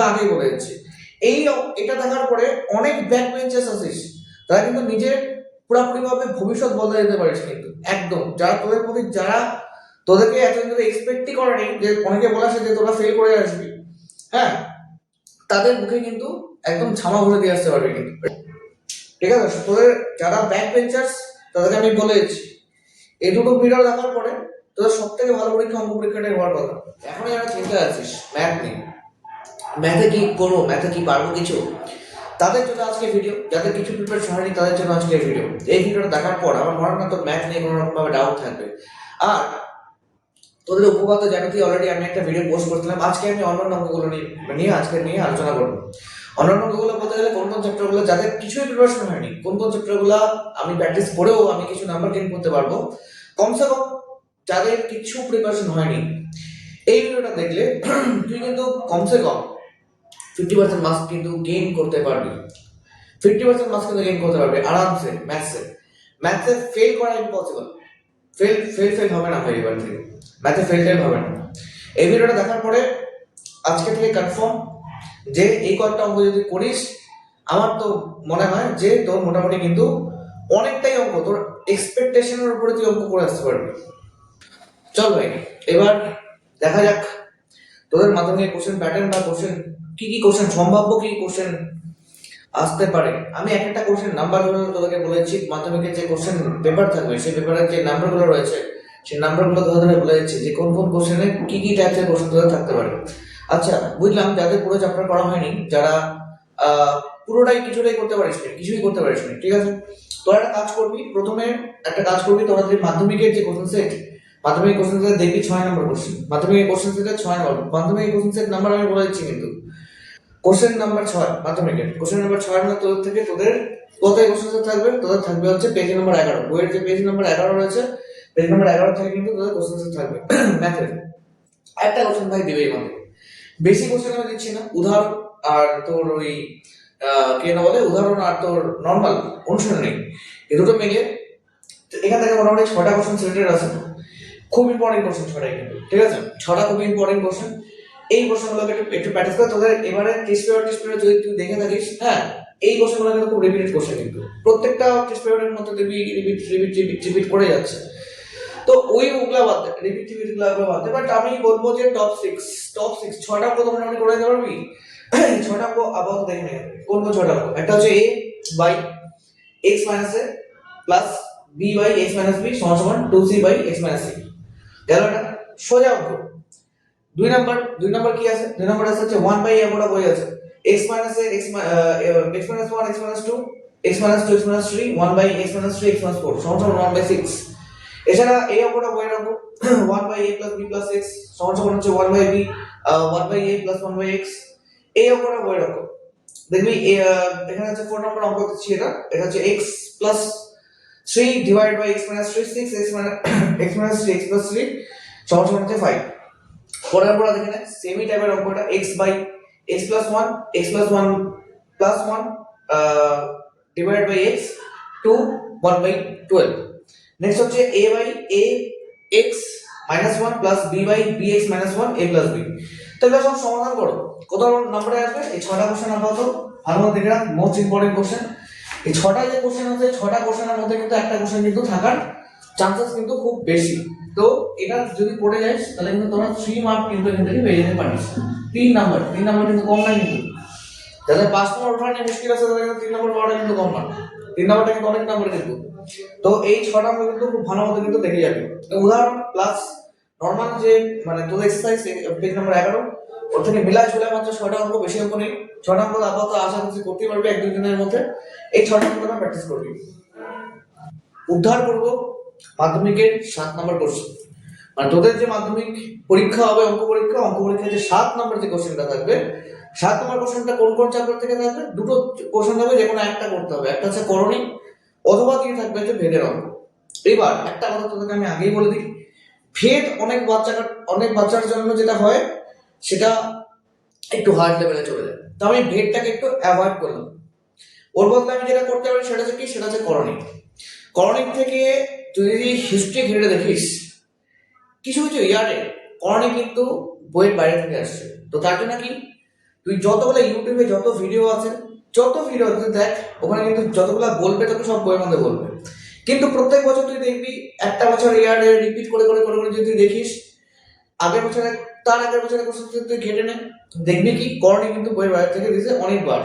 আগেই বলে যাচ্ছি। এটা দেখার পরে অনেক ব্যাক বেঞ্চার্স আছিস, তারা কিন্তু নিজের পুরোপুরি ভাবে ভবিষ্যৎ বদলে দিতে পারিস কিন্তু একদম, যারা তোদের প্রতি যারা তোদেরকে এতদিন ধরে এক্সপেক্টই করেনি, যে অনেকে বলে আসে যে তোরা ফেল করে আসবি, হ্যাঁ, তাদের মুখে কিন্তু একদম ছামা ভরে দিয়ে আসতে পারবে কিন্তু। ঠিক আছে, তোদের যারা ব্যাক বেঞ্চার্স তাদেরকে আমি বলে দিচ্ছি, এই দুটো ভিডিও দেখার পরে তোদের সব থেকে ভালো পরীক্ষা অঙ্ক পরীক্ষাটাই হওয়ার কথা। এখন যারা চিন্তা আছিস ম্যাথ নেই, ম্যাথে কি করবো, ম্যাথে কি পারবো কিছু, তাদের জন্য আজকে ভিডিও। যাদের কিছু প্রিপারেশন হয়নি তাদের জন্য আজকে ভিডিও। এই ভিডিওটা দেখার পর আমার মনে হয় না তোর ম্যাথ নিয়ে কোনো রকম ভাবে ডাউট থাকবে। আর তোদের উপপাদ্য জ্যামিতি অলরেডি আমি একটা ভিডিও পোস্ট করছিলাম, আজকে আমি অন্যান্য অঙ্কগুলো নিয়ে আলোচনা করবো। অন্যান্য অঙ্কগুলো বলতে গেলে কোন চ্যাপ্টারগুলো যাদের কিছুই প্রিপারেশন হয়নি, কোন চ্যাপ্টারগুলো আমি প্র্যাকটিস করেও আমি কিছু নাম্বার গেইন করতে পারবো, কমসে কম যাদের কিছু প্রিপারেশন হয়নি এই ভিডিওটা দেখলে তুই কিন্তু কমসে কম 50% মার্কস কিন্তু গেইন করতে পারবি। 50% মার্কস কিন্তু গেইন করতে পারবি আরামসে। ম্যাথে ফেল করা ইম্পসিবল। ফেল হবে না ভাই, এবার থেকে ম্যাথে ফেল হবে না। এই ভিডিওটা দেখার পরে আজকে থেকে কনফার্ম যে এই কয়েকটা অঙ্ক যদি করিস, আমার তো মনে হয় যে তোর মোটামুটি কিন্তু অনেকটাই অঙ্ক তোর এক্সপেকটেশনের উপরে তুই অঙ্ক করে আসতে পারবি। চল ভাই, এবার দেখা যাক তোদের মাধ্যমিক কোশ্চেন প্যাটার্ন বা কোশ্চেন কি কোশ্চেন সম্ভাব্য কি কোশ্চেন আসতে পারে। আমি একটা কোশ্চেন নাম্বারগুলো তোদেরকে বলেছি, মাধ্যমিকের যে কোশ্চেন পেপার থাকবে সেই পেপারের যে নাম্বারগুলো রয়েছে সেই নাম্বারগুলো তোদের বলে দিচ্ছি যে কোন কোন কোশ্চেনে কি টাইপের কোশ্চেন তোদের থাকতে পারে। আচ্ছা বুঝলাম, যাদের পুরো চ্যাপ্টার করা হয়নি, যারা পুরোটাই কিছুই করতে পারিস না, ঠিক আছে, তোরা একটা কাজ করবি, তোরা যে মাধ্যমিকের যে কোশ্চেন সেট, মাধ্যমিক কোশ্চেন সেট দেখবি 6 নম্বর কোশ্চেন, মাধ্যমিক কোশ্চেন সেটের 6 নম্বর, মাধ্যমিক কোশ্চেন সেট নাম্বার আমি বলে দিচ্ছি কিন্তু কোশ্চেন নাম্বার 6 মাধ্যমিকের কোশ্চেন নাম্বার 6 এর মধ্যে তোদের থেকে তোদের কোথায় কোশ্চেন সেট থাকবে, তোদের থাকবে হচ্ছে পেজ নাম্বার 11, বইয়ের যে পেজ নাম্বার 11 রয়েছে, পেজ নাম্বার 11 থেকে কিন্তু তোদের কোশ্চেন সেট থাকবে ম্যাথের। একটা কোশ্চেন ভাই দিবেই মানে, বেশি কোশ্চেন আমি দিচ্ছি না, উদাহরণ আর তোর ওই কে না বলে উদাহরণ আর তোর নর্মাল অনুশীলনী এই দুটো মিলিয়ে এখান থেকে মোটামুটি 6টা কোশ্চেন সিলেক্টেড আছে। খুব ইম্পর্টেন্ট কোশ্চেন 6টাই কিন্তু, ঠিক আছে, 6টা খুব ইম্পর্টেন্ট কোশ্চেন। এই কোশ্চেনগুলোকে একটু প্র্যাকটিস করে তোদের এবারে টেস্ট পেপার যদি তুই দেখে থাকিস, হ্যাঁ, এই কোশ্চেনগুলো কিন্তু খুব রিপিটেড কোশ্চেন, কিন্তু প্রত্যেকটা টেস্ট পেপারের মধ্যে দেখবি রিপিট করে যাচ্ছে। তো ওগুলা বাদ দে, গুলা বাদ দে, বাট আমি বলবো যে টপ 6 6টা অঙ্ক তোমরা করে দিতে পারবি। 6টা অঙ্ক আপাতত দেখে নে, কোন 6টা অঙ্ক, একটা হচ্ছে a by x minus a plus b by x minus b সমান সমান 2c by x minus c। গেল এটা সোজা অঙ্ক। দুই নাম্বার কি আছে, দুই নাম্বার আছে হচ্ছে 1 বাই a গোটা বই আছে, x minus a x minus 1 x minus 2 x minus 2 x minus 3 1 by x minus 3 x minus 4 সমান সমান 1 বাই 6। এছাড়া এই অঙ্কটা বইয়ের অঙ্ক 1 by a plus b plus x সমান সমান হচ্ছে 1 by b 1 by a plus 1 by x। এই অঙ্কটা বইয়ের অঙ্ক দেখবি এখানে হচ্ছে 4 নম্বর অঙ্ক দিচ্ছি, এটা হচ্ছে x plus 3 divide by x minus 3 6 x minus 3 x plus 3 সমান সমান হচ্ছে 5। পরের পড়া দেখে না সেমি টাইপের অঙ্কটা x by x plus 1 x plus 1 plus 1 divide by x 2 1 by 12। Next হচ্ছে a by a x minus 1 plus b by bx minus 1 a plus b। তাহলে সব সমাধান করো, কত নম্বরে আসবে এই 6টা কোশ্চেন আপাতত ভালো মতো দেখে রাখ, মোস্ট ইম্পর্টেন্ট কোশ্চেন। এই 6টা যে কোশ্চেন আছে 6টা কোশ্চেনের মধ্যে কিন্তু একটা কোশ্চেন কিন্তু থাকার চান্সেস কিন্তু খুব বেশি। তো এটা যদি পড়ে যাস তাহলে কিন্তু তোমরা 3 মার্ক কিন্তু এখান থেকে পেয়ে যেতে পারিস। 3 নাম্বার কিন্তু কম না, কিন্তু যাদের 5 নম্বর ওঠানো মুশকিল আছে তাদের কিন্তু 3 নম্বর পাওয়াটা কিন্তু কম না, 3 নাম্বারটা কিন্তু অনেক নাম্বার কিন্তু। তো এই 6টা কিন্তু খুব ভালো মতো কিন্তু দেখে যাবে। উদাহরণ প্লাস নরমাল যে মানে তোদের এক্সারসাইজ পেজ নাম্বার 11 ওর থেকে মিলাই চলে মাত্র 6টা অঙ্ক, বেশি অঙ্ক নেই। 6টা অঙ্ক আপাতত আশা করছি করতে পারবি 1-2 দিনের মধ্যে। এই 6টা অঙ্ক তোমরা প্র্যাকটিস করবি। উদ্ধার করব মাধ্যমিকের 7 নম্বর কোশ্চেন, মানে তোদের যে মাধ্যমিক পরীক্ষা হবে অঙ্ক পরীক্ষায় যে 7 নম্বর যে কোশ্চেনটা থাকবে, 7 নম্বর কোশ্চেনটা কোন চ্যাপ্টার থেকে থাকবে, দুটো কোশ্চেন থাকবে, যে কোনো একটা করতে হবে, একটা হচ্ছে করণী অথবা কি থাকবে হচ্ছে ভেদের অঙ্ক। এবার একটা কথা তোদেরকে আমি আগেই বলে দিই, ভেদ অনেক বাচ্চার জন্য যেটা হয় সেটা একটু হার্ড লেভেলে চলে যায়, তো আমি ভেদটাকে একটু অ্যাভয়েড করলাম। ওর বদলে আমি যেটা করতে পারি সেটা হচ্ছে কি, সেটা হচ্ছে করণিক থেকে তুই যদি হিস্ট্রি ঘিরে দেখিস কিছু ইয়ারে করণিক কিন্তু বইয়ের বাইরে থেকে আসছে। তো তার জন্য কি তুই যতগুলো ইউটিউবে যত ভিডিও আছে তুই দেখ, ওখানে কিন্তু যতগুলো বলবে তোকে সব বইয়ের মধ্যে বলবে, কিন্তু প্রত্যেক বছর তুই দেখবি একটা বছর ইয়ারে রিপিট করে করে করে করে যদি তুই দেখিস আগের বছরে তার আগের বছরের কোশ্চেন তুই ঘেটে নে, দেখবি কি করণী কিন্তু বইয়ের বাইরে থেকে দিয়েছে অনেকবার।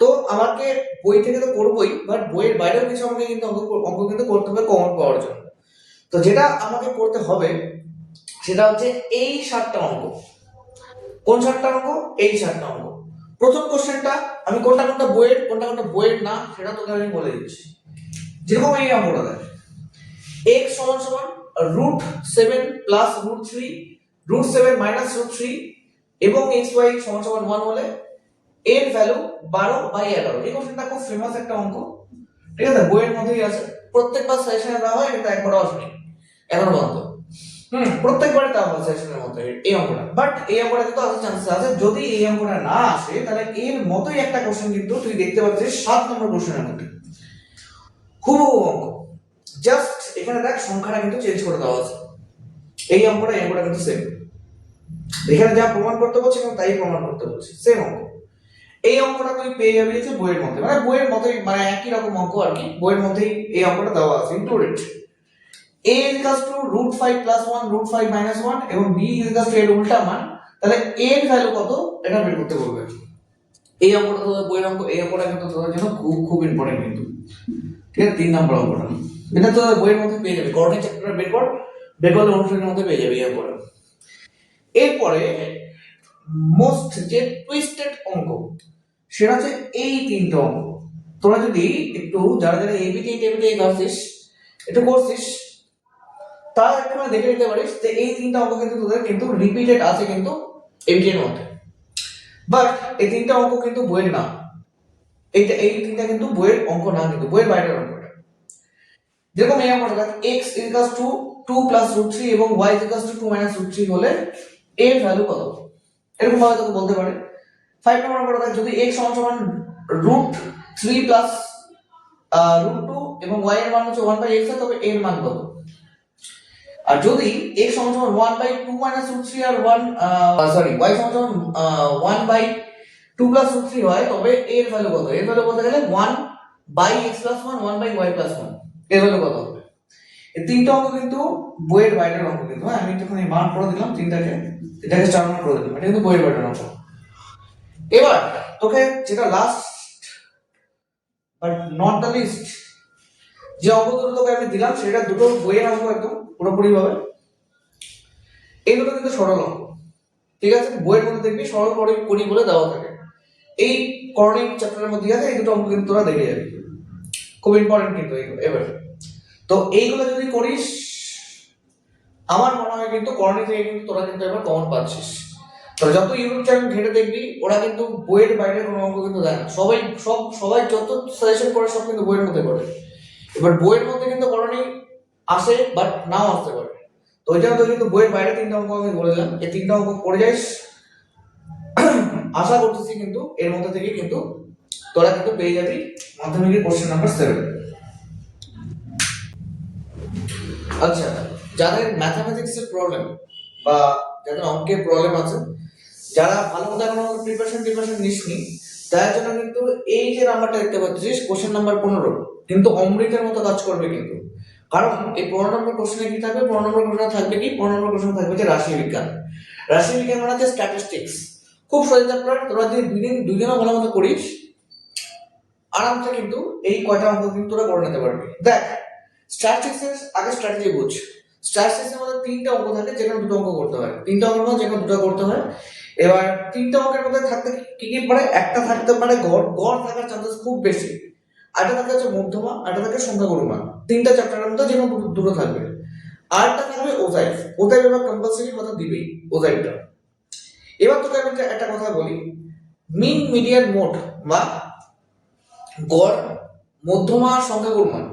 তো আমাকে বই থেকে তো করবোই, বাট বইয়ের বাইরেও কিছু আমাকে কিন্তু অঙ্ক কিন্তু করতে হবে কমন পাওয়ার জন্য। তো যেটা আমাকে করতে হবে সেটা হচ্ছে এই 7টা অঙ্ক। কোন 7টা অঙ্ক? এই 7টা অঙ্ক। প্রথম কোশ্চেনটা আমি কোনটা কোনটা বইয়ের না সেটা তোকে আমি বলে দিচ্ছি। যেরকম এই অঙ্কটা দেখ, x সমান সমান √7 প্লাস √3 √7 মাইনাস √3 এবং xy সমান সমান 1 হলে এর ভ্যালু 12/11। এই কোশ্চেনটা খুব ফেমাস একটা অঙ্ক, ঠিক আছে, বইয়ের মধ্যেই আছে, প্রত্যেকবার সেশনে দেওয়া হয়, কিন্তু একবারও আসেনি এখনো পর্যন্ত। প্রত্যেকবারই দেওয়া হয় সেশনের মধ্যে এই অঙ্কটা, বাট এই অঙ্কটা কিন্তু আসার চান্সেস আছে। যদি এই অঙ্কটা না আসে তাহলে এর মতোই একটা কোশ্চেন কিন্তু তুই দেখতে পাচ্ছিস 7 নম্বর কোশ্চেনের মধ্যে, খুব অঙ্ক, জাস্ট এখানে দেখ সংখ্যাটা কিন্তু চেঞ্জ করে দেওয়া আছে। এই অঙ্কটা কিন্তু সেম, এখানে যা প্রমাণ করতে বলছে এবং তাই প্রমাণ করতে বলছে, সেম অঙ্ক। এই অঙ্কটা তুই পেয়ে যাবি যে বইয়ের মধ্যে, মানে বইয়ের মতোই, মানে একই রকম অঙ্ক আর কি, বইয়ের মধ্যেই এই অঙ্কটা দেওয়া আছে included. a equals to √5 plus 1 √5 minus 1 এবং b ইকুয়ালস টু এর উল্টা মান, তাহলে a এর ভ্যালু কত এটা বের করতে বলবে। এই অঙ্কটা তো বইয়ের অঙ্ক, এই অঙ্কটা কিন্তু তোদের জন্য খুব খুব ইম্পর্টেন্ট কিন্তু, ঠিক আছে, 3 নম্বর অঙ্কটা এটা তো বইয়ের মধ্যে পেয়ে যাবে, কোঅর্ডিনেট চ্যাপ্টার বের করলে অনুশীলনের মধ্যে পেয়ে যাবে এই অঙ্কটা। এরপরে মোস্ট যে টুইস্টেড অঙ্ক সেটা হচ্ছে এই 3টা অঙ্ক। তোরা যদি একটু যারা যারা এবিটি টেবিলে করছিস একটু করছিস, তারা একটু দেখে নিতে পারিস যে এই 3টা অঙ্ক কিন্তু তোদের কিন্তু রিপিটেড আছে কিন্তু এবিটি এর মধ্যে, বাট এই 3টা অঙ্ক কিন্তু বইয়ের না। এই 3টা কিন্তু বইয়ের অঙ্ক না, কিন্তু বইয়ের বাইরের অঙ্কটা। যেরকম এই অঙ্কটা x ইকুয়ালস টু 2 প্লাস √3 এবং y ইকুয়ালস টু 2 মাইনাস √3 হলে এর ভ্যালু কত, এরকম ভাবে তোকে বলতে পারে। 5 নম্বর অঙ্কটা যদি x সমান সমান √3 প্লাস √2 এবং y এর মান হচ্ছে 1/x হয়, তবে এর মান কত। আর যদি x সমান সমান 1/2 মাইনাস √3 আর 1 সরি y সমান সমান 1/2 প্লাস √3 হয়, তবে এর ভ্যালু কত। এর ভ্যালু বলতে গেলে 1/x প্লাস 1 1/y প্লাস 1, এর ভ্যালু কত হবে। এই 3টা অঙ্ক কিন্তু বইয়ের বাইরের অঙ্ক কিন্তু, হ্যাঁ আমি একটুখানি মান করে দিলাম, তিনটাকে এটাকে স্টার মার্ক করে দিলাম, এটা কিন্তু বইয়ের বাইরের অঙ্ক। এবার তোকে যেটা last but not the least যে অঙ্কগুলো তোকে আমি দিলাম সেটা দুটো বইয়ের অঙ্ক একদম পুরোপুরি ভাবে। এইগুলো কিন্তু সরল অঙ্ক, ঠিক আছে, বইয়ের মধ্যে দেখবি সরল করি বলে দেওয়া থাকে। এই করণিক চ্যাপ্টারের মধ্যে আছে, এই দুটো অঙ্ক কিন্তু তোরা দেখে যাবি, খুব ইম্পর্টেন্ট কিন্তু এইগুলো। এবার তো এইগুলো যদি করিস আমার মনে হয় কিন্তু করণিক থেকে কিন্তু তোরা কিন্তু এবার কমন পাচ্ছিস। তোরা যত ইউটিউব চ্যানেল ঘেটে দেখবি ওরা কিন্তু বইয়ের বাইরে কোনো অঙ্ক কিন্তু দেয় না, সবাই যত সাজেশন করে সব কিন্তু বইয়ের মধ্যে করে। এবার বইয়ের মধ্যে কিন্তু করণিক আসে বাট নাও আসতে পারে, তো ওই জন্য তো কিন্তু বইয়ের বাইরে 3টা অঙ্ক আমি বলে দিলাম, এই 3টা অঙ্ক করে যাইস, আশা করতেছি কিন্তু এর মধ্যে থেকে কিন্তু তোরা কিন্তু পেয়ে যাবি মাধ্যমিকের কোশ্চেন নাম্বার 7। আচ্ছা, যাদের ম্যাথমেটিক্স এর প্রবলেম বা যাদের অঙ্কের প্রবলেম আছে, যারা ভালো মতো এখনো প্রিপারেশন নিসনি, তার জন্য কিন্তু এই যে নাম্বারটা দেখতে পাচ্ছিস কোশ্চেন নাম্বার 15 কিন্তু অমৃতের মতো কাজ করবে কিন্তু। কারণ এই 15 নম্বর কোশ্চেনে কি থাকবে, 15 নম্বর কোশ্চেনে থাকবে কি, 15 নম্বর কোশ্চেনে থাকবে যে রাশিবিজ্ঞান। রাশিবিজ্ঞান মানে হচ্ছে স্ট্যাটিস্টিক্স, খুব সহজ চ্যাপ্টার। তোরা যদি দুদিনও ভালো মতো করিস আরামসে কিন্তু এই কয়টা অঙ্ক কিন্তু তোরা করে নিতে পারবি। দেখ স্ট্যাটিস্টিক্সের আগে স্ট্র্যাটেজি বুঝ। স্ট্যাটিস্টিক্সের মধ্যে 3টা অঙ্ক থাকে, যেখানে 2টো অঙ্ক করতে হয়, 3টা অঙ্কের মধ্যে যেখানে 2টো করতে হয়। এবার 3টা অঙ্কের মধ্যে থাকতে কি কি পারে, একটা থাকতে পারে গড় থাকার চান্সেস খুব বেশি, আরেকটা থাকে হচ্ছে মধ্যমা, আরেকটা থাকে সংখ্যাগুরু মান। 3টা চ্যাপ্টারের মধ্যে যেখানে দুটো থাকবে। আরেকটা থাকবে ওজাইভ এবার কম্পালসরি কথা দিবেই ওজাইভটা। এবার তোকে আমি একটা কথা বলি, মিন মিডিয়ান মোড বা গড় মধ্যমা সংখ্যাগুরু মান,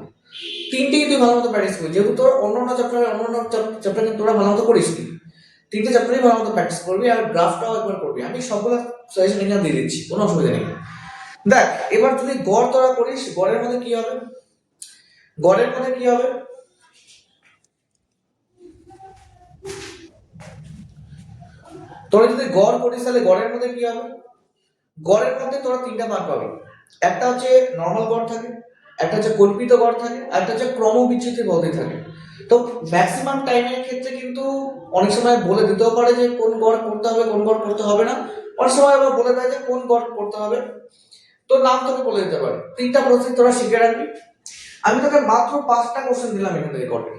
তিনটেই তুই ভালো মতো প্র্যাকটিস করবি, যেহেতু তোর অন্যান্য চ্যাপ্টার কিন্তু তোরা ভালো মতো করিস নি, 3টে চ্যাপ্টারই ভালো মতো প্র্যাকটিস করবি আর গ্রাফটাও একবার করবি। আমি সবগুলো সাজেশন এখানে দিয়ে দিচ্ছি, কোনো অসুবিধা নেই। দেখ এবার যদি গড় তোরা করিস, গড়ের মধ্যে কি হবে, তোরা যদি গড় করিস তাহলে গড়ের মধ্যে কি হবে, গড়ের মধ্যে তোরা তিনটা পার্ট পাবি। একটা হচ্ছে নর্মাল গড় থাকে, একটা হচ্ছে কল্পিত গড় থাকে, আর একটা হচ্ছে ক্রমবিচ্যুতি পদ্ধতি থাকে। তো ম্যাক্সিমাম টাইমের ক্ষেত্রে কিন্তু অনেক সময় বলে দিতেও পারে যে কোন গড় করতে হবে কোন গড় করতে হবে না, অনেক সময় আবার বলে দেয় যে কোন গড় করতে হবে। তো নাম তোকে বলে দিতে পারে। তিনটা প্রসেস তোরা শিখে রাখবি। আমি তোকে মাত্র 5টা কোশ্চেন দিলাম এখান থেকে করবি।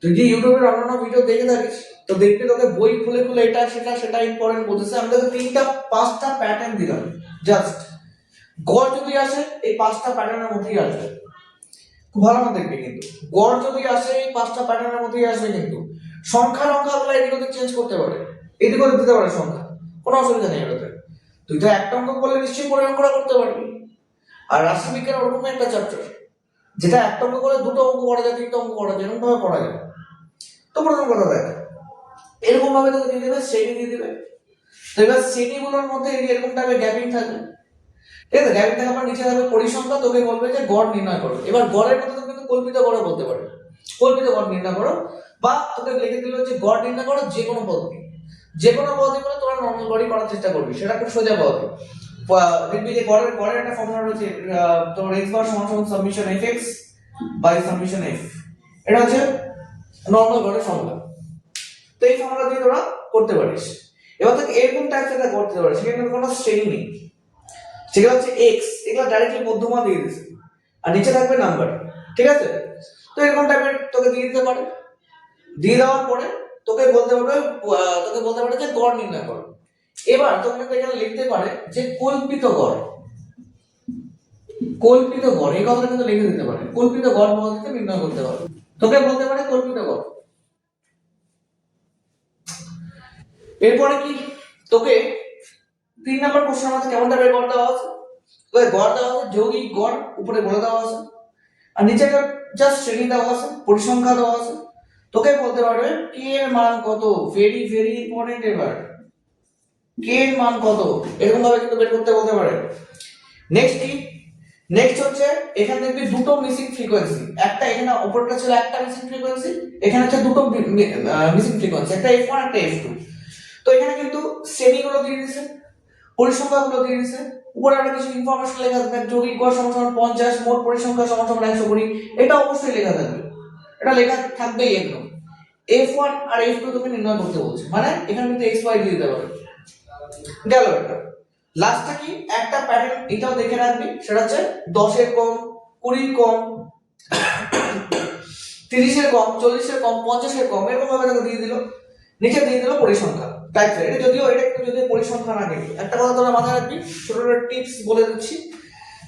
তুই যে ইউটিউবের অন্যান্য ভিডিও দেখে থাকিস, তো দেখবি তোকে বই খুলে খুলে এটা সেটা সেটা ইম্পর্টেন্ট বলতেছে। আমি তোকে 5টা প্যাটার্ন দিলাম জাস্ট। গড় যদি আসে এই 5টা প্যাটার্নের মধ্যেই আসবে, খুব ভালো মতো দেখবি কিন্তু। গড় যদি আসে এই 5টা প্যাটার্নের মধ্যেই আসবে কিন্তু। সংখ্যা গুলো এদিক ওদিক চেঞ্জ করতে পারে, এদিক ওদিক দিতে পারে সংখ্যা, কোনো অসুবিধা নেই এটাতে। তুই তো একটা অঙ্ক করলে নিশ্চয়ই পরের অঙ্কটা করতে পারবি। আর রাশিবিজ্ঞান ওরকম একটা চ্যাপ্টার যেটা একটা অঙ্ক করে দুটো অঙ্ক করা যায়, তিনটা অঙ্ক করা যায়, এরকম ভাবে করা যায়। তো প্রথম কথা দেখ, এরকম ভাবে তোকে দিয়ে দেবে, শ্রেণী দিয়ে দেবে। তো এবার শ্রেণীগুলোর মধ্যে এরকম টাইপের গ্যাপিং থাকবে, ঠিক আছে? গ্যাপিং থাকার পর নিচে থাকবে পরিসংখ্যা, তোকে বলবে যে গড় নির্ণয় করো। এবার গড়ের মধ্যে তুমি কিন্তু কল্পিত গড় বলতে পারো, কল্পিত গড় নির্ণয় করো, বা তোকে লিখে দিল যে গড় নির্ণয় করো যে কোনো পদ্ধতি, যে কোনো পদ্ধতি করে তোরা নর্মাল গড়ই করার চেষ্টা করবি, সেটা খুব সোজা পদ্ধতি। দেখবি যে গড়ের একটা ফর্মুলা রয়েছে, তোর x বার সমান সমান summation fx by summation f, এটা হচ্ছে নর্মাল গড়ের ফর্মুলা। তো এই ফর্মুলা দিয়ে তোরা করতে পারিস। এবার তোকে এরকম টাইপের একটা করতে পারিস, সেখানে কোনো শ্রেণী নেই, সেটা হচ্ছে x, এগুলো ডাইরেক্টলি মধ্যমা দিয়ে দিছে, আর নিচে থাকবে নাম্বার, ঠিক আছে? তো এরকম টাইপের তোকে দিয়ে দিতে পারে। দিয়ে দেওয়ার পরে তোকে বলতে পারে যে গড় নির্ণয় করো। এবার তোকে এখানে লিখতে পারে যে কল্পিত গড়, কল্পিত গড় এই কথাটা কিন্তু লিখে দিতে পারে, কল্পিত গড় পদ্ধতিতে নির্ণয় করতে পারে। তোকে বলতে পারে কল্পিত গড়। এরপরে কি তোকে 3 নাম্বার কোশ্চেনের মধ্যে কেমন টাইপের গড় দেওয়া আছে? তোকে গড় দেওয়া আছে, যৌগিক গড় উপরে বলে দেওয়া আছে, আর নিচে জাস্ট শ্রেণী দেওয়া আছে, পরিসংখ্যা দেওয়া আছে। তোকে বলতে পারবে কে এর মান কত, ভেরি ভেরি ইম্পর্টেন্ট। এবার কে এর মান কত এরকম ভাবে কিন্তু বের করতে বলতে পারে। নেক্সট কি, নেক্সট হচ্ছে এখানে দেখবি দুটো মিসিং ফ্রিকোয়েন্সি, একটা এখানে উপরটা ছিল একটা মিসিং ফ্রিকোয়েন্সি, এখানে হচ্ছে দুটো মিসিং ফ্রিকোয়েন্সি, একটা f1 একটা f2। তো এখানে কিন্তু শ্রেণীগুলো দিয়ে দিয়েছে, পরিসংখ্যাগুলো দিয়ে দিয়েছে, উপরে একটা কিছু ইনফরমেশন লেখা থাকবে, যৌগিক গড় সমান সমান 50, মোট পরিসংখ্যা সমান সমান 120, এটা অবশ্যই লেখা থাকবে, এটা লেখা থাকবেই একদম। f1 আর f2 তুমি নির্ণয় করতে বলছে, মানে এখানে কিন্তু x y দিয়ে দিতে পারবে। গেল এটা। লাস্টটা কি, একটা প্যাটার্ন এটাও দেখে রাখবি, সেটা হচ্ছে 10 এর কম, 20 এর কম, 30 এর কম, 40 এর কম, 50 এর কম, এরকম ভাবে তাকে দিয়ে দিল। নিচে দিয়ে দিল পরিসংখ্যা টাইপ। এটা যদিও এটা একটু যদি পরিসংখ্যা না কিন্তু একটা কথা তোরা মাথায় রাখবি, ছোট ছোট টিপস বলে দিচ্ছি।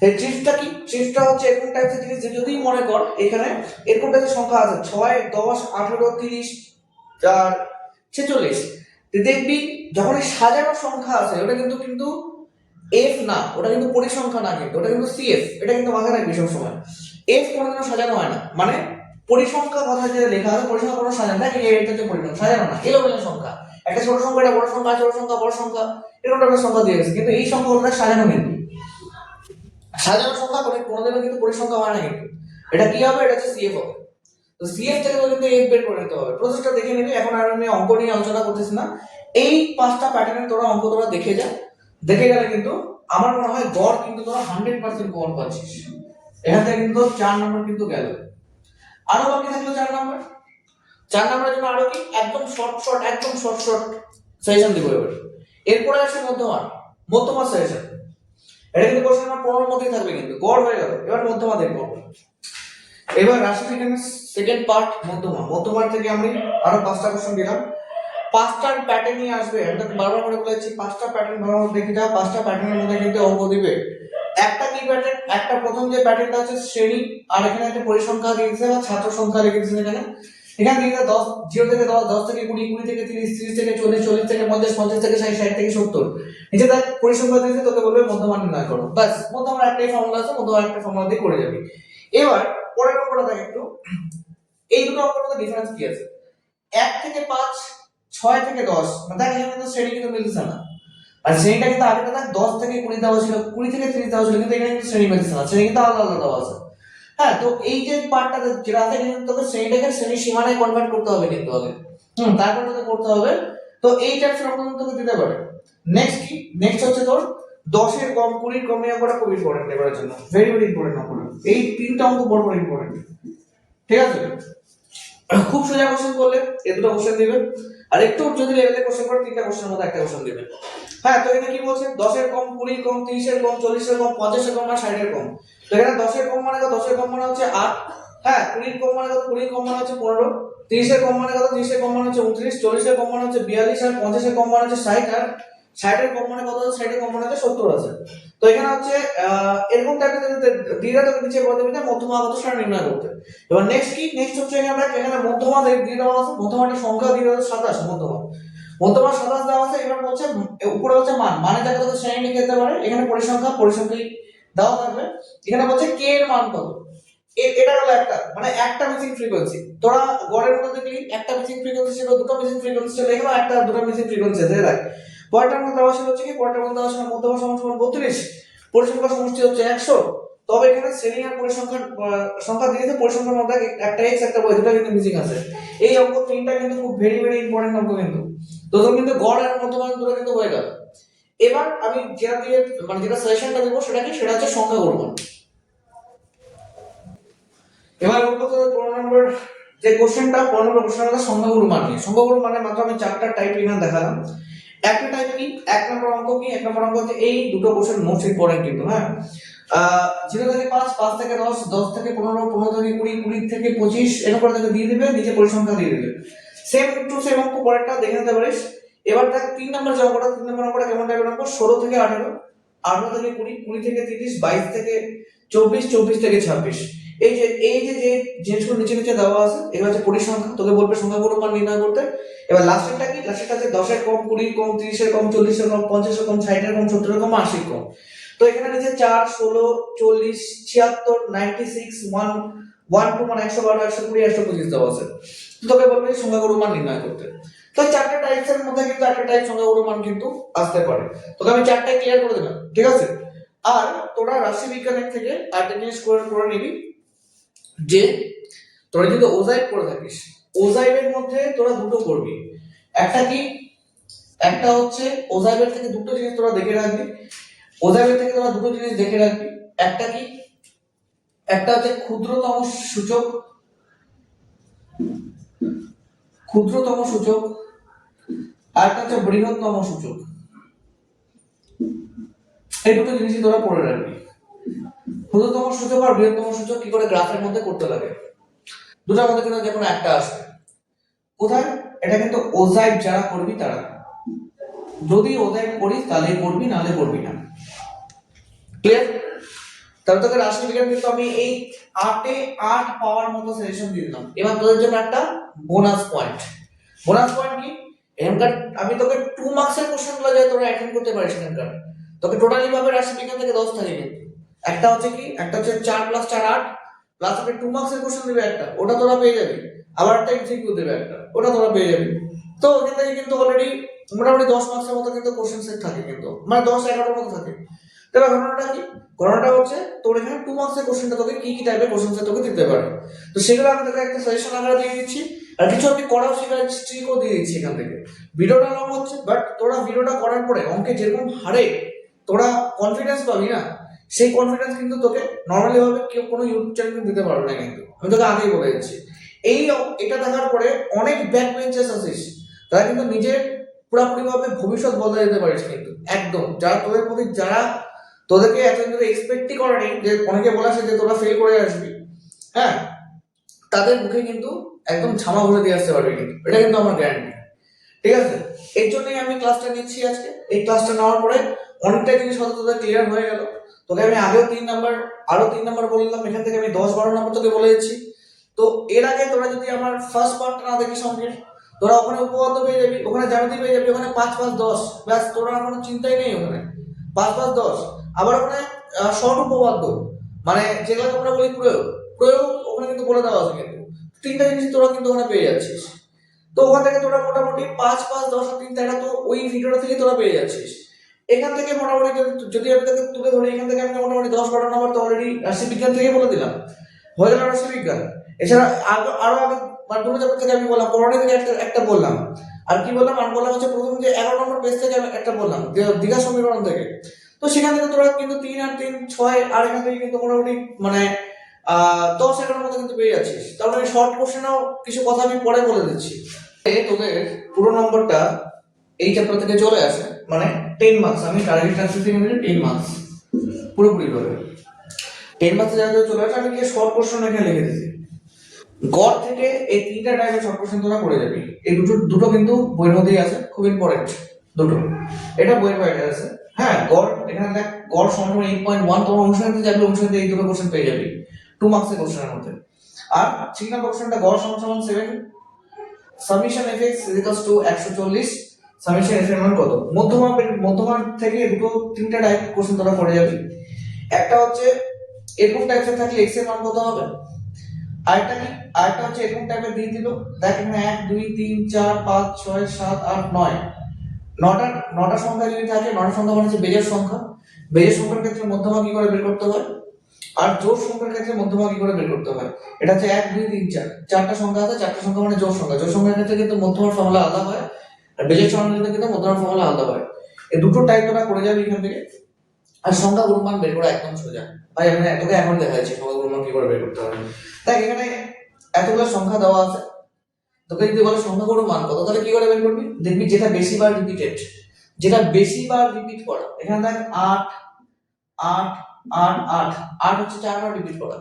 এই টিপসটা কি, টিপসটা হচ্ছে এরকম টাইপের জিনিস যে যদি মনে কর এখানে এরকম টাইপের সংখ্যা আছে 6, 10, 18, 30, 4, 46, দেখবি যখন সাজানো সংখ্যা আছে ওটা কিন্তু কিন্তু এফ না, ওটা কিন্তু পরিসংখ্যা না, কিন্তু ওটা কিন্তু সিএফ, এটা কিন্তু মাথায় রাখবি সব সময়। এফ কোনোদিনও সাজানো হয় না, মানে পরিসংখ্যা কথা যেটা লেখা আছে পরিসংখ্যা কোনো সাজানো না, এটা হচ্ছে পরিসংখ্যা, সাজানো না, এলোমেলো সংখ্যা, একটা ছোট সংখ্যা একটা বড় সংখ্যা, ছোট সংখ্যা বড় সংখ্যা, এরকম একটা সংখ্যা দিয়ে গেছে, কিন্তু এই সংখ্যাগুলো সাজানো কিন্তু সাজানো সংখ্যা কোনোদিনও কিন্তু পরিসংখ্যা হয় না, কিন্তু এটা কি হবে, এটা হচ্ছে সিএফ হবে। তো সিএফ থেকে কিন্তু এফ বের করে নিতে হবে। প্রসেসটা দেখে নিবি, এখন আর আমি অঙ্ক নিয়ে আলোচনা করতেছি না। এই 5টা প্যাটার্নের তোরা অঙ্ক তোরা দেখে যা, দেখে গেলে কিন্তু আমার মনে হয় গড় কিন্তু তোরা 100% গড় পাচ্ছিস। এখান থেকে কিন্তু 4 নম্বর কিন্তু গেল। আরো বাকি থাকলো 4 নম্বর। 4 নম্বরের জন্য আরো কি একদম শর্ট সাজেশন দিব এবার। এরপরে আসে মধ্যমা সাজেশন। এটা কিন্তু কোশ্চেন নাম্বার 15 এর মধ্যেই থাকবে, কিন্তু গড় হয়ে গেল। এবার মধ্যমা দেখব। এবার রাশি বিজ্ঞানের সেকেন্ড পার্ট মধ্যমার থেকে আমি আরো 5টা কোশ্চেন দিলাম। 5টার প্যাটার্ন নিয়ে আসবে, আমি তো বারবার করে বলেছি 5টা প্যাটার্ন ভালো মতো দেখে যা। 5টা প্যাটার্নের মধ্যে কিন্তু অঙ্ক দিবে। একটা কি প্যাটার্ন, একটা প্রথম যে প্যাটার্নটা আছে শ্রেণী, আর এখানে একটা পরিসংখ্যা দিয়ে দিয়েছে বা ছাত্র সংখ্যা লিখে দিয়েছে। এখানে দিয়ে 10, 0 থেকে 10, 10 থেকে 20, 20 থেকে 30, 30 থেকে 40, 40 থেকে 50, 50 থেকে 60, 60 থেকে 70, নিচে দেখ পরিসংখ্যা দিয়েছে, তোকে বলবে মধ্যমান নির্ণয় করো। বাস, মধ্যমার একটাই ফর্মুলা আছে, মধ্যমার একটা ফর্মুলা দিয়ে করে যাবি। এবার পরের অঙ্কটা দেখ একটু, এই দুটো অঙ্কের মধ্যে ডিফারেন্স কি আছে। 1 থেকে 5, 6 থেকে 10, মানে দেখ এখানে কিন্তু শ্রেণী কিন্তু মিলছে না, আর শ্রেণীটা কিন্তু আগেটা দেখ 10 থেকে 20 দেওয়া ছিল, 20 থেকে 30 দেওয়া ছিল, কিন্তু এখানে কিন্তু শ্রেণী মিলছে না, শ্রেণী কিন্তু আলাদা আলাদা দেওয়া আছে। হ্যাঁ, তো এই যে পার্টটা যেটা আছে এখানে তোকে শ্রেণীটাকে শ্রেণী সীমানায় কনভার্ট করতে হবে কিন্তু আগে, তারপর তোকে করতে হবে। তো এই টাইপের অঙ্ক তোকে দিতে পারে। নেক্সট কি, নেক্সট হচ্ছে তোর 10-এর কম 20-এর কম নিয়ে করা খুব ইম্পর্টেন্ট এবারের জন্য, ভেরি ভেরি ইম্পর্টেন্ট অঙ্ক। এই তিনটা অঙ্ক বড় বড় ইম্পর্টেন্ট, ঠিক আছে? খুব সোজা কোশ্চেন করলে এই দুটো কোশ্চেন দিবেন, আর একটু যদি লেভেলে কোশ্চেন করে তিনটা কোশ্চেনের মধ্যে একটা কোশ্চেন দিবেন। হ্যাঁ, তো এখানে কি বলছে 10-এর কম 20-এর কম 30-এর কম 40-এর কম 50-এর কম আর 60-এর কম। তো এখানে 10-এর কম মানে কত? 10-এর কম মানে হচ্ছে 8, হ্যাঁ 20-এর কম মানে কত? 20-এর কম মানে হচ্ছে 15, 30-এর কম মানে কত? 30-এর কম মানে হচ্ছে 29, 40-এর কম মানে হচ্ছে 42 আর 50-এর কম মানে হচ্ছে 60 আর 60-এর কম মানে কত? 60-এর কম মানে হচ্ছে 70 আছে। তো এখানে হচ্ছে এরকম টাইপের যদি দিয়ে দেওয়া নিচে বলে দেবে না মধ্যমা কত সেটা নির্ণয় করতে। এবার নেক্সট কি? নেক্সট হচ্ছে এখানে মধ্যমা দিয়ে দেওয়া আছে, মধ্যমাটি সংখ্যা দিয়ে দেওয়া আছে 27, মধ্যমা মধ্যমা 27 দেওয়া আছে। এবার বলছে উপরে হচ্ছে মান, মানে যাকে কত শ্রেণী লিখে দিতে পারে, এখানে পরিসংখ্যান দেওয়া থাকবে। এখানে বলছে কে এর মান কত। এটা হলো একটা, মানে একটা মিসিং ফ্রিকোয়েন্সি। তোরা গড়ের মধ্যে দেখলি একটা মিসিং ফ্রিকোয়েন্সি ছিল, দুটো মিসিং ফ্রিকোয়েন্সি ছিল, এখানে একটা দুটো মিসিং ফ্রিকোয়েন্সি আছে। দেখ পরেরটার মধ্যে দেওয়া ছিল হচ্ছে কি, পরেরটার মধ্যে দেওয়া ছিল মধ্যমা সমান সমান 32, পরিসংখ্যা সমষ্টি হচ্ছে 100। তবে এখানে শ্রেণী আর পরিসংখ্যান সংখ্যা দিয়েছে, পরিসংখ্যার মধ্যে একটা x একটা y দুটো কিন্তু মিসিং আছে। এই অঙ্ক তিনটা কিন্তু খুব ভেরি ভেরি ইম্পর্টেন্ট অঙ্ক কিন্তু। তো তোর কিন্তু গড় আর মধ্যমা দুটো কিন্তু হয়ে গেল। এবার আমি যেটা দিয়ে মানে যেটা সাজেশনটা দেবো সেটা কি, সেটা হচ্ছে সংখ্যা গুণমান। এবার বলবো তো 15 নম্বর যে কোশ্চেনটা, 15 নম্বর কোশ্চেন হলো সংখ্যাগুরু মান নিয়ে। সংখ্যাগুরু মানে মাত্র আমি চারটা টাইপ এখানে দেখালাম। একটা টাইপ কি, এক নম্বর অঙ্ক কি, এক নম্বর অঙ্ক হচ্ছে এই দুটো কোশ্চেন মোস্ট ইম্পর্টেন্ট কিন্তু, হ্যাঁ 0 থেকে 5, 5 থেকে 10, 10 থেকে 15, 15 থেকে 20, 20 থেকে 25 এরকম করে দিয়ে দিবে, নিচে পরিসংখ্যা দিয়ে দিবে। সেম টু সেম অঙ্ক পরেরটা দেখে নিতে পারিস। এবার দেখ 3 নম্বর যে অঙ্কটা, 3 নম্বর অঙ্কটা কেমন টাইপের অঙ্ক, 16 থেকে 18, 18 থেকে 20, 20 থেকে 30, 22 থেকে 24, 24 থেকে 26। এই যে জিনিসগুলো নিচে নিচে দেওয়া আছে, এগুলো হচ্ছে পরিসংখ্যা, তোকে বলবে সংখ্যাগুলোর মান নির্ণয় করতে। এবার লাস্টেরটা কি, লাস্টেরটা হচ্ছে 10-এর কম 20-এর কম 30-এর কম 40-এর কম 50-এর কম 60-এর কম 70-এর কম 80-এর কম। তো এখানে নিচে 4, 16, 40, 76, 96, 1, 1 2 মানে 112, 120, 125 দেওয়া আছে। তো তোকে বলবে সংখ্যাগুলোর মান নির্ণয় করতে। তো চারটে টাইপসের মধ্যে কিন্তু একটা টাইপ সংখ্যাগুলোর মান কিন্তু আসতে পারে। তোকে আমি চারটায় ক্লিয়ার করে দিলাম, ঠিক আছে? আর তোরা রাশি বিজ্ঞানের থেকে একটা জিনিস করে নিবি, যে তোরা যদি ওজাইভ করে থাকিস, ওজাইভের মধ্যে তোরা দুটো করবি। একটা কি, একটা হচ্ছে ওজাইভের থেকে দুটো জিনিস তোরা দেখে রাখবি। ওজাইভের থেকে তোরা দুটো জিনিস দেখে রাখবি। একটা কি, একটা হচ্ছে ক্ষুদ্রতম সূচক, ক্ষুদ্রতম সূচক, আর একটা হচ্ছে বৃহত্তম সূচক। এই দুটো জিনিসই তোরা পড়ে রাখবি। ক্ষুদ্রতম সূচক আর বৃহত্তম সূচক কি করে গ্রাফের মধ্যে করতে লাগে, দুটার মধ্যে কিন্তু যে কোনো একটা আসবে। কোথায়? এটা কিন্তু ওজাইভ যারা করবি তারা, যদি ওজাইভ করিস তাহলে করবি, নাহলে করবি না। ক্লিয়ার? তাহলে তোকে রাষ্ট্রবিজ্ঞান কিন্তু আমি এই 8-এ 8 পাওয়ার মতো সাজেশন দিয়ে দিলাম। এবার তোদের জন্য একটা বোনাস পয়েন্ট। বোনাস পয়েন্ট কি, এখানকার আমি তোকে 2 মার্কসের কোশ্চেনগুলো যায় তোরা অ্যাটেন্ড করতে পারিস এখানকার। তোকে টোটালি ভাবে রাষ্ট্রবিজ্ঞান থেকে 10 থাকে কিন্তু। একটা হচ্ছে কি, একটা হচ্ছে 4 + 4 8, প্লাস একটা 2 মার্কসের কোশ্চেন দেবে একটা, ওটা তোরা পেয়ে যাবি। আবার একটা এমসিকিউ দেবে একটা, ওটা তোরা পেয়ে যাবি। তো ওখান থেকে কিন্তু অলরেডি মোটামুটি 10 মার্কসের মতো কিন্তু কোশ্চেন সেট থাকে কিন্তু, মানে 10-11 মতো থাকে। তবে ঘটনাটা কি, ঘটনাটা হচ্ছে তোর এখানে 2 মার্কসের কোশ্চেনটা তোকে কি কি টাইপের কোশ্চেন সেট তোকে দিতে পারে। তো সেগুলো আমি তোকে একটা সাজেশন আকারে দিয়ে দিচ্ছি, আর কিছু আমি করাও শেখাচ্ছি, ট্রিকও দিয়ে দিচ্ছি এখান থেকে। ভিডিওটা লং হচ্ছে, বাট তোরা ভিডিওটা করার পরে অঙ্কে যেরকম হারে তোরা কনফিডেন্স পাবি না, সেই কনফিডেন্স কিন্তু তোকে নরমালি ভাবে কেউ কোনো ইউটিউব চ্যানেল দিতে পারবে না কিন্তু, আমি তোকে আগেই বলে দিচ্ছি। এটা দেখার পরে অনেক ব্যাক বেঞ্চেস আছিস, তারা কিন্তু নিজের পুরোপুরি ভাবে ভবিষ্যৎ বদলে দিতে পারিস কিন্তু একদম। যারা তোদের প্রতি, যারা তোদেরকে এতদিন ধরে এক্সপেক্টই করেনি, যে অনেকে বলে আসে যে তোরা ফেল করে আসবি, হ্যাঁ তাদের মুখে কিন্তু একদম ঝামা ভরে দিয়ে আসতে পারবি কিন্তু, এটা কিন্তু আমার গ্যারান্টি, ঠিক আছে? এর জন্যই আমি ক্লাসটা নিচ্ছি আজকে। এই ক্লাসটা নেওয়ার পরে অনেকটা জিনিস হয়তো তোদের ক্লিয়ার হয়ে গেল। তোকে আমি আগেও 3 নাম্বার, আরো 3 নাম্বার বললাম, এখান থেকে আমি 10-12 নাম্বার তোকে বলে দিচ্ছি। তো এর আগে তোরা যদি আমার ফার্স্ট পার্টটা না দেখিস অঙ্কের, তোরা ওখানে উপপাদ্য পেয়ে যাবি, ওখানে জ্যামিতি পেয়ে যাবি, ওখানে 5-5-10, ব্যাস তোরা কোনো চিন্তাই নেই ওখানে 5-5-10। আবার ওখানে শর্ট উপপাদ্য, মানে যেগুলো আমরা বলি প্রয়োগ, প্রয়োগ ওখানে কিন্তু বলে দেওয়া আছে কিন্তু। তিনটা জিনিস তোরা কিন্তু ওখানে পেয়ে যাচ্ছিস। তো ওখান থেকে তোরা মোটামুটি 5-5-10 আর 3 তো ওই ভিডিওটা থেকে তোরা পেয়ে যাচ্ছিস। এখান থেকে মোটামুটি যদি আমি তোকে তুলে ধরি, এখান থেকে আমি মোটামুটি 10-12 নম্বর তো অলরেডি রাশিবিজ্ঞান থেকে বলে দিলাম, হয়ে গেল রাশিবিজ্ঞান। এছাড়া আরো আগে মাধ্যমিক চ্যাপ্টার থেকে আমি বললাম, পড়ানি থেকে একটা বললাম, আর কি বললাম, আর বললাম হচ্ছে প্রথম যে 11 নম্বর পেজ থেকে আমি একটা বললাম, দীঘা সমীকরণ থেকে। তো তো সেখান থেকে তোরা কিন্তু 3 আর 3 6 আর এখান থেকে কিন্তু মোটামুটি মানে 10-11 মতো কিন্তু পেয়ে যাচ্ছিস। তারপরে শর্ট কোশ্চেনও কিছু কথা আমি পরে বলে দিচ্ছি। তোদের পুরো নম্বরটা এই চ্যাপ্টার থেকে চলে আসে, মানে 10 মার্কস। আমি টার্গেট রাখছি 10 মার্কস পুরোপুরি ভাবে 10 মার্কস যা চলে আসে। আমি যে শর্ট কোশ্চেন এখানে লিখে দিয়েছি, গড় থেকে এই তিনটা টাইপের শর্ট কোশ্চেন তোরা করে যাবি। এই দুটো কিন্তু বইয়ের মধ্যেই আছে, খুব ইম্পর্টেন্ট দুটো, এটা বইয়ের বাইরে আছে। হ্যাঁ, গড় এখানে দেখ, গড় সমান 8.1, তোমার অনুসারে যাবে, অনুসারে এই দুটো কোশ্চেন পেয়ে যাবি 2 মার্কসের কোশ্চেনের মধ্যে। আর 3 নম্বর কোশ্চেনটা গড় সমান 7, summation FX equals to 140, summation F এর মান কত। মধ্যমান থেকে দুটো তিনটা টাইপ কোশ্চেন তোরা করে যাবি। একটা হচ্ছে এরকম টাইপের থাকলে এক্স এর মান কত হবে, আরেকটা হচ্ছে এরকম টাইপের দিয়ে দিল। দেখ এখানে 1 2 3 4 5 6 7 8 9, নটা সংখ্যা যদি থাকে, নটা সংখ্যা মানে হচ্ছে বেজের সংখ্যা। বেজের সংখ্যার ক্ষেত্রে মধ্যমা কি করে বের করতে হয়, আর জোড় সংখ্যার ক্ষেত্রে মধ্যমা কি করে বের করতে হয়। এটা হচ্ছে 1 2 3 4, চারটা সংখ্যা আছে, চারটা সংখ্যা মানে জোড় সংখ্যা। জোড় সংখ্যার ক্ষেত্রে কিন্তু মধ্যমার ফর্মুলা আলাদা হয়, আর বেজের সংখ্যার ক্ষেত্রে কিন্তু মধ্যমার ফর্মুলা আলাদা হয়। এই দুটো টাইপ তোরা করে যাবি এখান থেকে। আর সংখ্যা গুণমান বের করা একদম সোজা ভাই, আমি তোকে এখন দেখা যাচ্ছে সংখ্যা গুণমান কি করে বের করতে হবে। দেখ এখানে এতগুলো সংখ্যা দেওয়া আছে, তোকে যদি বলে সংখ্যা গুণমান কত, তাহলে কি করে বের করবি। দেখবি যেটা বেশিবার রিপিটেড, যেটা বেশিবার রিপিট করা। এখানে দেখ 8 8 8 8, 8 হচ্ছে 4বার রিপিট করা।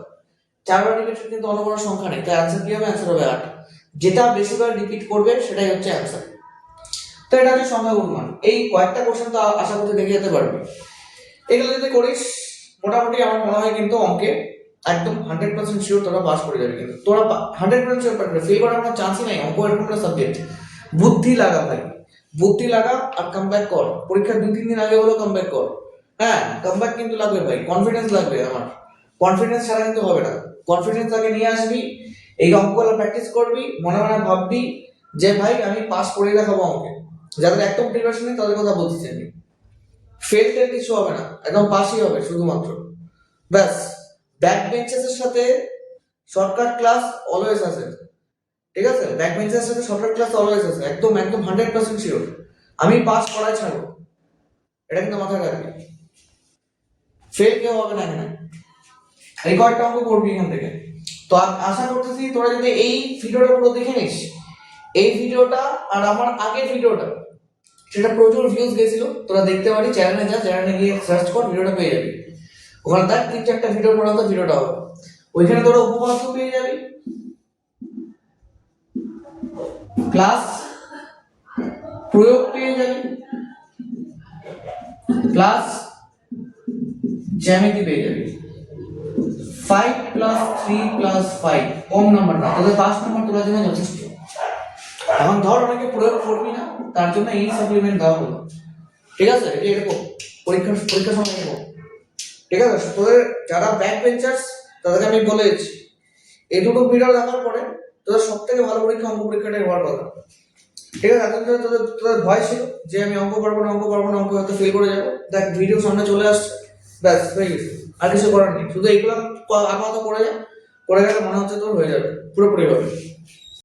4বার রিপিট কিন্তু অন্য কোনো সংখ্যা নেই, তাই आंसर কি হবে, आंसर হবে 8। যেটা বেশিবার রিপিট করবে সেটাই হচ্ছে आंसर। তো এটা হচ্ছে সংখ্যা গুণমান। এই কয়েকটা কোশ্চেন তো আশা করতে দেখে যেতে পারবি। এগুলো যদি করিস মোটামুটি আমার মনে হয় কিন্তু অঙ্কে একদম 100% শিওর তোরা পাস করে যাবি। কিন্তু তোরা 100% শিওর পাস করবে, ফেল করার কোনো চান্সই নাই। অঙ্ক এরকম একটা সাবজেক্ট, বুদ্ধি লাগা ভাই, বুদ্ধি লাগা আর কামব্যাক কর। পরীক্ষার 2-3 দিন আগে হলো কামব্যাক কর। হ্যাঁ, কামব্যাক কিন্তু লাগবে ভাই, কনফিডেন্স লাগবে। আমার কনফিডেন্স ছাড়া কিন্তু হবে না। কনফিডেন্স আগে নিয়ে আসবি, এই অঙ্কগুলো প্র্যাকটিস করবি, মনে মনে ভাববি যে ভাই আমি পাস করে দেখাবো অঙ্কে। যাদের একদম প্রিপারেশন নেই তাদের কথা বলতেছি আমি, ফেল টেল কিছু হবে না, একদম পাসই হবে শুধুমাত্র। ব্যাস, ব্যাক বেঞ্চেসের সাথে শর্টকাট ক্লাস অলওয়েজ আছে, ঠিক আছে। ব্যাক বেঞ্চেসের সাথে শর্টকাট ক্লাস অলওয়েজ আছে, একদম একদম 100% শিওর। আমি পাস করাই ছাড়বো, এটা কিন্তু মাথায় রাখবি। ফেল কেউ হবে না এখানে। এই কয়েকটা অঙ্ক করবি এখান থেকে। তো আশা করতেছি তোরা যদি এই ভিডিওটা পুরো দেখে নিস, এই ভিডিওটা আর আমার আগের ভিডিওটা, সেটা প্রচুর ভিউজ গেছিল। তোরা দেখতে পারি, চ্যানেলে যা, চ্যানেলে গিয়ে সার্চ কর, ভিডিওটা পেয়ে যাবি। ওখানে দেখ 3-4টা ভিডিও পর তো ভিডিওটা হবে, ওইখানে তোরা উপপাদ্য পেয়ে যাবি, প্লাস প্রয়োগ পেয়ে যাবি, প্লাস জ্যামিতি পেয়ে যাবি। 5 + 3 + 5 কম নাম্বার না, তোদের 5 নাম্বার তোলা জন্য যথেষ্ট। এখন ধর অনেকে প্রয়োগ করবি না, তার জন্য এই সাপ্লিমেন্ট দেওয়া হলো, ঠিক আছে। এটা এরকম পরীক্ষা সময় এরকম, ঠিক আছে। তোদের যারা ব্যাক বেঞ্চার্স তাদেরকে আমি বলে দিচ্ছি, এই দুটো ভিডিও দেখার পরে তোদের সব থেকে ভালো পরীক্ষা অঙ্ক পরীক্ষাটাই হওয়ার কথা, ঠিক আছে। এতদিন ধরে তোদের ভয় ছিল যে আমি অঙ্ক পারবো না, অঙ্ক হয়তো ফেল করে যাবো। দেখ ভিডিও সামনে চলে আসছে, ব্যাস হয়ে গেছে, আর কিছু করার নেই। শুধু এইগুলো আপাতত করে যা, করে গেলে মনে হচ্ছে তোর হয়ে যাবে পুরোপুরি ভাবে।